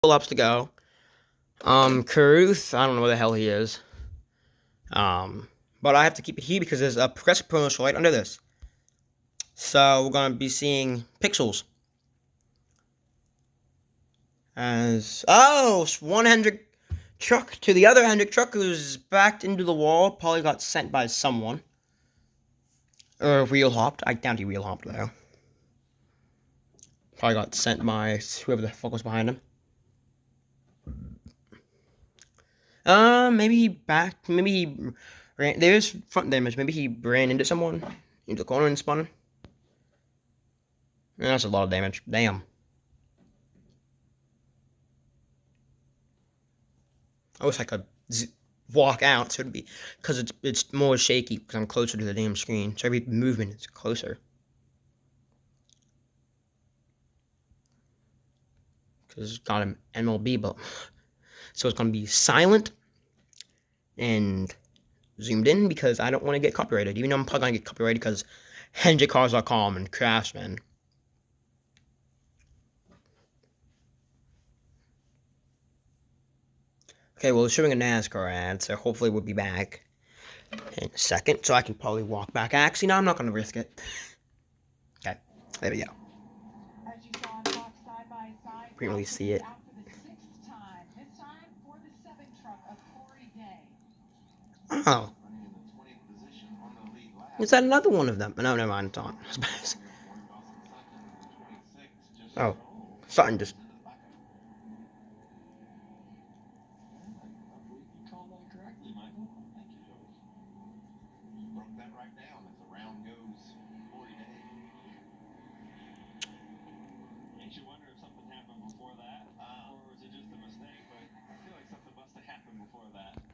Laps to go. Caruth, I don't know where the hell he is. But I have to keep it here because there's a progressive promotion right under this. So we're gonna be seeing pixels. As 100 truck to the other 100 truck who's backed into the wall. Probably got sent by someone. Or wheel hopped. I doubt he wheel hopped though. Probably got sent by whoever the fuck was behind him. Maybe he backed. Maybe he ran. There's front damage. Maybe he ran into someone into the corner and spun. Yeah, that's a lot of damage. Damn. I wish I could walk out, so it'd be because it's more shaky because I'm closer to the damn screen. So every movement is closer. Because it's got an MLB, but so it's gonna be silent and zoomed in because I don't want to get copyrighted. Even though I'm probably gonna get copyrighted because HendrickCars.com and Craftsman. Okay, well, it's showing a Nascar ad, so hopefully we'll be back in a second, so I can probably walk back. Actually, no, I'm not going to risk it. Okay, there we go. We can really see it. Oh. Is that another one of them? No, never mind, it's on. Oh, something just...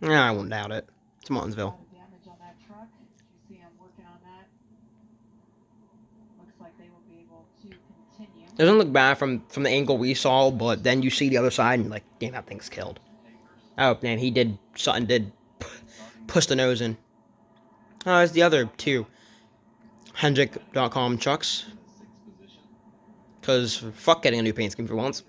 Yeah, I won't doubt it. It's Martinsville. It doesn't look bad from the angle we saw, but then you see the other side and like, damn, that thing's killed. Oh, man, he did, something did push the nose in. Oh, it's the other two. Hendrick.com trucks. Because fuck getting a new paint scheme for once.